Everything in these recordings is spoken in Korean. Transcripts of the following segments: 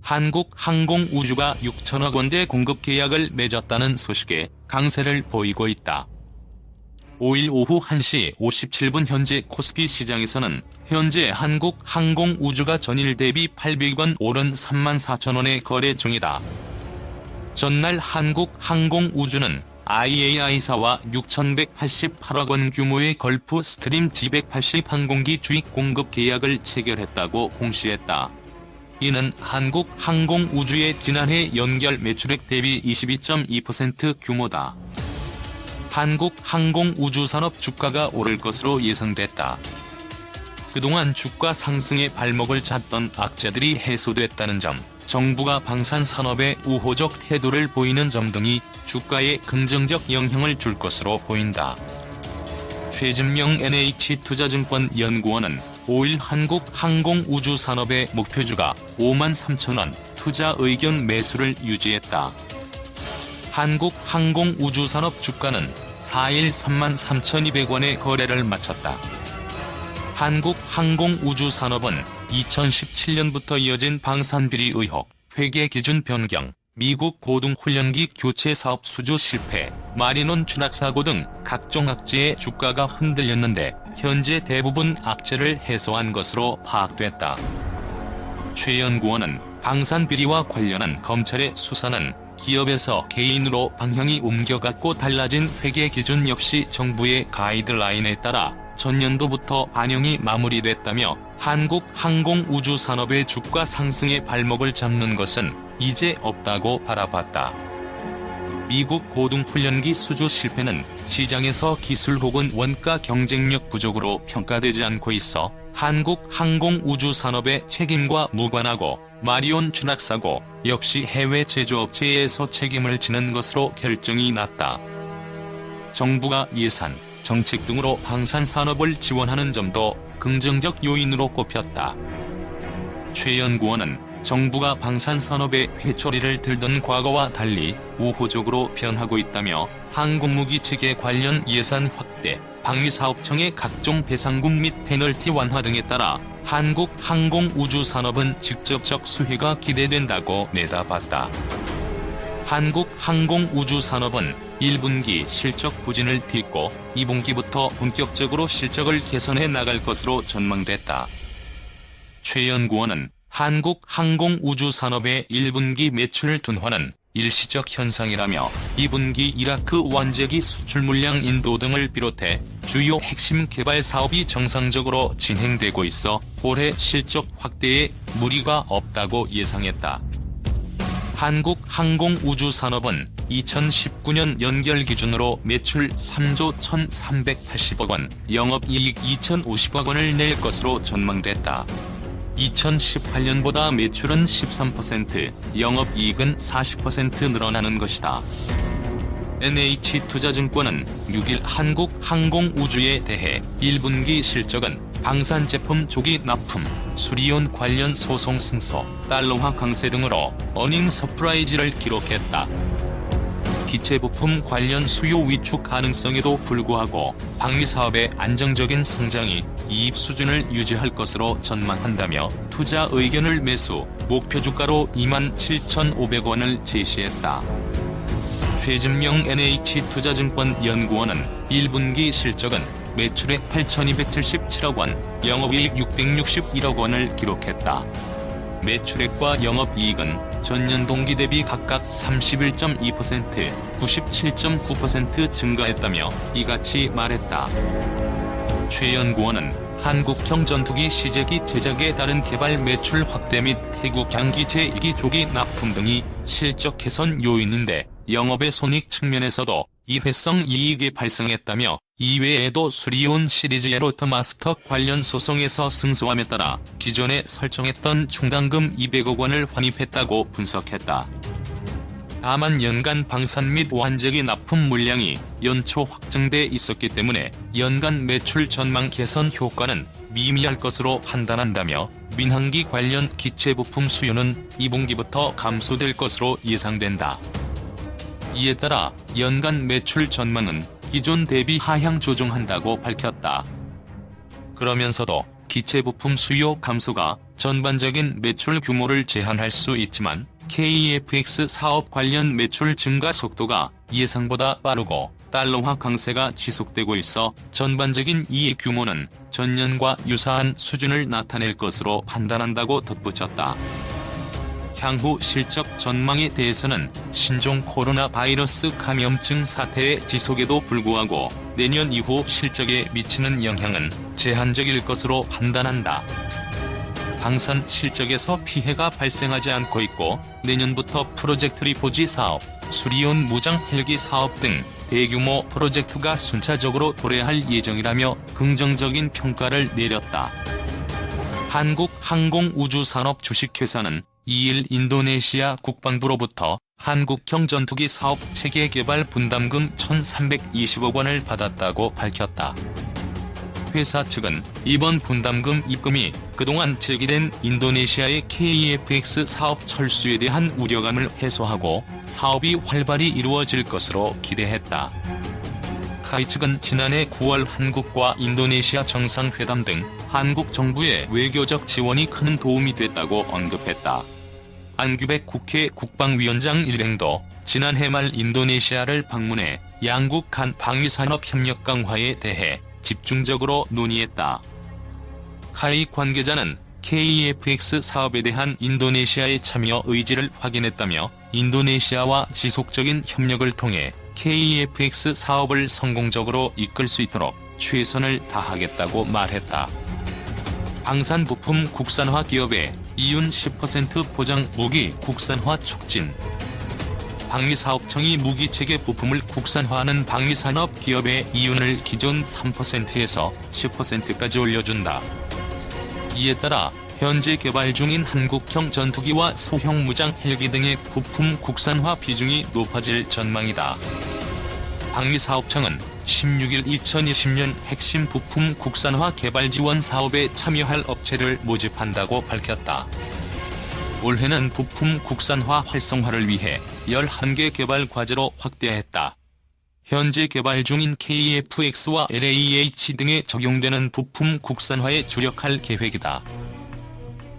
한국항공우주가 6천억 원대 공급 계약을 맺었다는 소식에 강세를 보이고 있다. 5일 오후 1시 57분 현재 코스피 시장에서는 현재 한국항공우주가 전일 대비 800원 오른 34,000원에 거래 중이다. 전날 한국항공우주는 IAI사와 6,188억 원 규모의 걸프 스트림 G180 항공기 주입 공급 계약을 체결했다고 공시했다. 이는 한국항공우주의 지난해 연결 매출액 대비 22.2% 규모다. 한국항공우주산업 주가가 오를 것으로 예상됐다. 그동안 주가 상승의 발목을 잡던 악재들이 해소됐다는 점, 정부가 방산산업에 우호적 태도를 보이는 점 등이 주가에 긍정적 영향을 줄 것으로 보인다. 최진명 NH투자증권 연구원은 5일 한국항공우주산업의 목표주가 53,000원 투자 의견 매수를 유지했다. 한국항공우주산업 주가는 4일 33,200원에 거래를 마쳤다. 한국항공우주산업은 2017년부터 이어진 방산비리 의혹, 회계 기준 변경, 미국 고등훈련기 교체 사업 수주 실패, 마린원 추락사고 등 각종 악재에 주가가 흔들렸는데 현재 대부분 악재를 해소한 것으로 파악됐다. 최 연구원은 방산비리와 관련한 검찰의 수사는 기업에서 개인으로 방향이 옮겨갔고 달라진 회계 기준 역시 정부의 가이드라인에 따라 전년도부터 반영이 마무리됐다며 한국항공우주산업의 주가 상승의 발목을 잡는 것은 이제 없다고 바라봤다. 미국 고등훈련기 수주 실패는 시장에서 기술 혹은 원가 경쟁력 부족으로 평가되지 않고 있어 한국항공우주산업의 책임과 무관하고 마리온 추락사고 역시 해외 제조업체에서 책임을 지는 것으로 결정이 났다. 정부가 예산, 정책 등으로 방산산업을 지원하는 점도 긍정적 요인으로 꼽혔다. 최 연구원은 정부가 방산산업의 회초리를 들던 과거와 달리 우호적으로 변하고 있다며 항공무기 체계 관련 예산 확대, 방위사업청의 각종 배상금 및 페널티 완화 등에 따라 한국항공우주산업은 직접적 수혜가 기대된다고 내다봤다. 한국항공우주산업은 1분기 실적 부진을 딛고 2분기부터 본격적으로 실적을 개선해 나갈 것으로 전망됐다. 최 연구원은 한국항공우주산업의 1분기 매출 둔화는 일시적 현상이라며 2분기 이라크 원재기 수출 물량 인도 등을 비롯해 주요 핵심 개발 사업이 정상적으로 진행되고 있어 올해 실적 확대에 무리가 없다고 예상했다. 한국항공우주산업은 2019년 연결 기준으로 매출 3조 1,380억 원, 영업이익 2,050억 원을 낼 것으로 전망됐다. 2018년보다 매출은 13%, 영업이익은 40% 늘어나는 것이다. NH투자증권은 6일 한국항공우주에 대해 1분기 실적은 방산제품 조기 납품, 수리온 관련 소송 승소, 달러화 강세 등으로 어닝 서프라이즈를 기록했다. 기체부품 관련 수요 위축 가능성에도 불구하고 방위사업의 안정적인 성장이 이익 수준을 유지할 것으로 전망한다며 투자 의견을 매수, 목표주가로 27,500원을 제시했다. 최진명 NH투자증권 연구원은 1분기 실적은 매출액 8,277억 원, 영업이익 661억 원을 기록했다. 매출액과 영업이익은 전년 동기 대비 각각 31.2%, 97.9% 증가했다며 이같이 말했다. 최 연구원은 한국형 전투기 시제기 제작에 따른 개발 매출 확대 및 태국 양기 제2기 조기 납품 등이 실적 개선 요인인데 영업의 손익 측면에서도 일회성 이익이 발생했다며 이외에도 수리온 시리즈 에로터 마스터 관련 소송에서 승소함에 따라 기존에 설정했던 충당금 200억 원을 환입했다고 분석했다. 다만 연간 방산 및 완제기 납품 물량이 연초 확정돼 있었기 때문에 연간 매출 전망 개선 효과는 미미할 것으로 판단한다며 민항기 관련 기체 부품 수요는 2분기부터 감소될 것으로 예상된다. 이에 따라 연간 매출 전망은 기존 대비 하향 조정한다고 밝혔다. 그러면서도 기체 부품 수요 감소가 전반적인 매출 규모를 제한할 수 있지만 KEFX 사업 관련 매출 증가 속도가 예상보다 빠르고 달러화 강세가 지속되고 있어 전반적인 이익 규모는 전년과 유사한 수준을 나타낼 것으로 판단한다고 덧붙였다. 향후 실적 전망에 대해서는 신종 코로나 바이러스 감염증 사태의 지속에도 불구하고 내년 이후 실적에 미치는 영향은 제한적일 것으로 판단한다. 방산 실적에서 피해가 발생하지 않고 있고 내년부터 프로젝트 리포지 사업, 수리온 무장 헬기 사업 등 대규모 프로젝트가 순차적으로 도래할 예정이라며 긍정적인 평가를 내렸다. 한국항공우주산업 주식회사는 2일 인도네시아 국방부로부터 한국형 전투기 사업 체계 개발 분담금 1,320억 원을 받았다고 밝혔다. 회사 측은 이번 분담금 입금이 그동안 제기된 인도네시아의 KEFX 사업 철수에 대한 우려감을 해소하고 사업이 활발히 이루어질 것으로 기대했다. 카이 측은 지난해 9월 한국과 인도네시아 정상회담 등 한국 정부의 외교적 지원이 큰 도움이 됐다고 언급했다. 안규백 국회 국방위원장 일행도 지난해 말 인도네시아를 방문해 양국 간 방위산업 협력 강화에 대해 집중적으로 논의했다. 카이 관계자는 KEFX 사업에 대한 인도네시아의 참여 의지를 확인했다며 인도네시아와 지속적인 협력을 통해 KEFX 사업을 성공적으로 이끌 수 있도록 최선을 다하겠다고 말했다. 방산부품 국산화 기업의 이윤 10% 보장 무기 국산화 촉진. 방위사업청이 무기체계 부품을 국산화하는 방위산업 기업의 이윤을 기존 3%에서 10%까지 올려준다. 이에 따라 현재 개발 중인 한국형 전투기와 소형 무장 헬기 등의 부품 국산화 비중이 높아질 전망이다. 방위사업청은 16일 2020년 핵심 부품 국산화 개발 지원 사업에 참여할 업체를 모집한다고 밝혔다. 올해는 부품 국산화 활성화를 위해 11개 개발 과제로 확대했다. 현재 개발 중인 KEFX와 LAH 등에 적용되는 부품 국산화에 주력할 계획이다.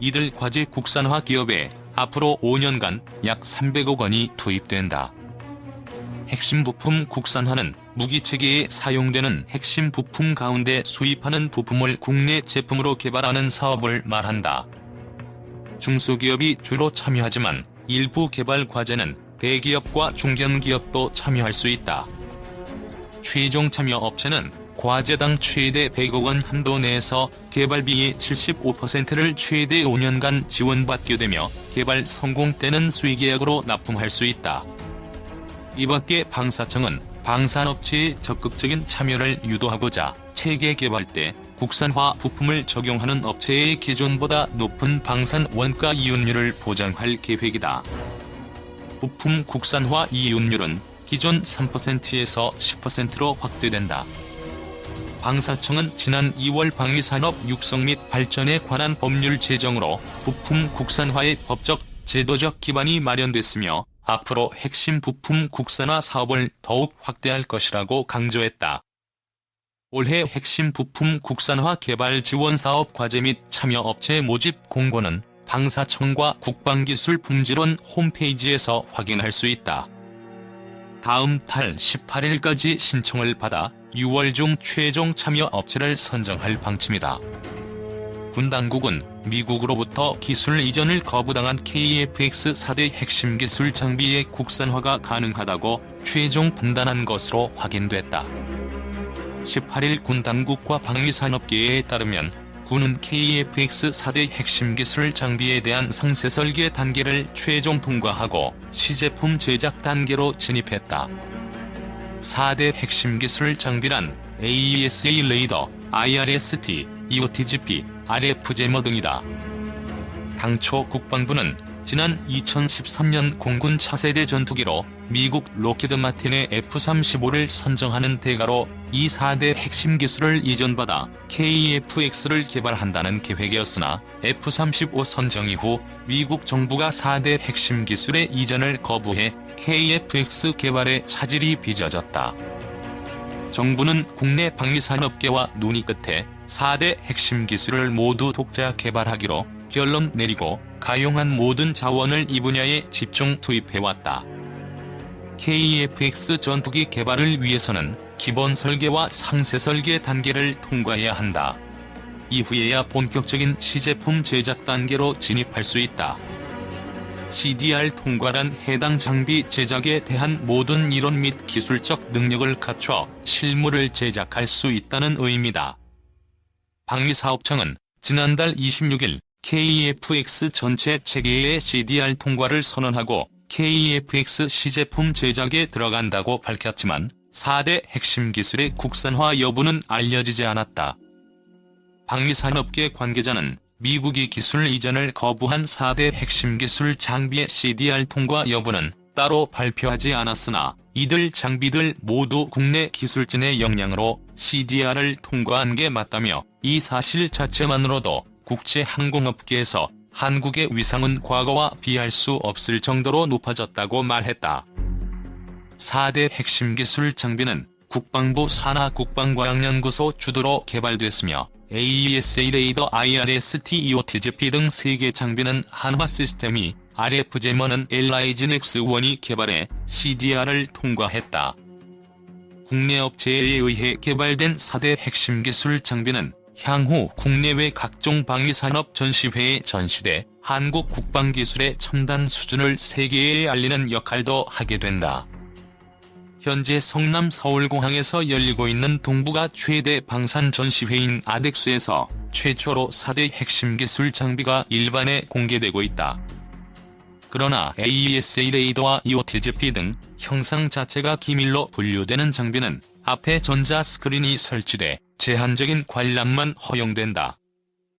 이들 과제 국산화 기업에 앞으로 5년간 약 300억 원이 투입된다. 핵심 부품 국산화는 무기체계에 사용되는 핵심 부품 가운데 수입하는 부품을 국내 제품으로 개발하는 사업을 말한다. 중소기업이 주로 참여하지만 일부 개발 과제는 대기업과 중견기업도 참여할 수 있다. 최종 참여 업체는 과제당 최대 100억 원 한도 내에서 개발비의 75%를 최대 5년간 지원받게 되며 개발 성공 때는 수의계약으로 납품할 수 있다. 이밖에 방사청은 방산업체의 적극적인 참여를 유도하고자 체계 개발 때 국산화 부품을 적용하는 업체의 기존보다 높은 방산 원가 이윤율을 보장할 계획이다. 부품 국산화 이윤율은 기존 3%에서 10%로 확대된다. 방사청은 지난 2월 방위산업 육성 및 발전에 관한 법률 제정으로 부품 국산화의 법적, 제도적 기반이 마련됐으며 앞으로 핵심 부품 국산화 사업을 더욱 확대할 것이라고 강조했다. 올해 핵심 부품 국산화 개발 지원 사업 과제 및 참여 업체 모집 공고는 방사청과 국방기술품질원 홈페이지에서 확인할 수 있다. 다음 달 18일까지 신청을 받아 6월 중 최종 참여 업체를 선정할 방침이다. 군 당국은 미국으로부터 기술 이전을 거부당한 KEFX 4대 핵심 기술 장비의 국산화가 가능하다고 최종 판단한 것으로 확인됐다. 18일 군 당국과 방위산업계에 따르면 군은 KEFX 4대 핵심 기술 장비에 대한 상세 설계 단계를 최종 통과하고 시제품 제작 단계로 진입했다. 4대 핵심 기술 장비란 AESA 레이더, IRST, EOTGP, RF-제머 등이다. 당초 국방부는 지난 2013년 공군 차세대 전투기로 미국 로키드 마틴의 F-35를 선정하는 대가로 이 4대 핵심 기술을 이전받아 KEFX를 개발한다는 계획이었으나 F-35 선정 이후 미국 정부가 4대 핵심 기술의 이전을 거부해 KEFX 개발에 차질이 빚어졌다. 정부는 국내 방위산업계와 논의 끝에 4대 핵심 기술을 모두 독자 개발하기로 결론 내리고 가용한 모든 자원을 이 분야에 집중 투입해왔다. KF-X 전투기 개발을 위해서는 기본 설계와 상세 설계 단계를 통과해야 한다. 이후에야 본격적인 시제품 제작 단계로 진입할 수 있다. CDR 통과란 해당 장비 제작에 대한 모든 이론 및 기술적 능력을 갖춰 실물을 제작할 수 있다는 의미다. 방위사업청은 지난달 26일 KF-X 전체 체계의 CDR 통과를 선언하고 KF-X 시제품 제작에 들어간다고 밝혔지만 4대 핵심 기술의 국산화 여부는 알려지지 않았다. 방위산업계 관계자는 미국이 기술 이전을 거부한 4대 핵심 기술 장비의 CDR 통과 여부는 따로 발표하지 않았으나 이들 장비들 모두 국내 기술진의 역량으로 CDR을 통과한 게 맞다며 이 사실 자체만으로도 국제항공업계에서 한국의 위상은 과거와 비할 수 없을 정도로 높아졌다고 말했다. 4대 핵심 기술 장비는 국방부 산하국방과학연구소 주도로 개발됐으며 AESA 레이더 IRST EOTGP 등 3개 장비는 한화 시스템이 RF 제머는 LIG X1이 개발해 CDR을 통과했다. 국내 업체에 의해 개발된 4대 핵심 기술 장비는 향후 국내외 각종 방위산업 전시회에 전시돼 한국 국방기술의 첨단 수준을 세계에 알리는 역할도 하게 된다. 현재 성남 서울공항에서 열리고 있는 동북아 최대 방산 전시회인 아덱스에서 최초로 4대 핵심 기술 장비가 일반에 공개되고 있다. 그러나 AESA 레이더와 EOTGP 등 형상 자체가 기밀로 분류되는 장비는 앞에 전자 스크린이 설치돼 제한적인 관람만 허용된다.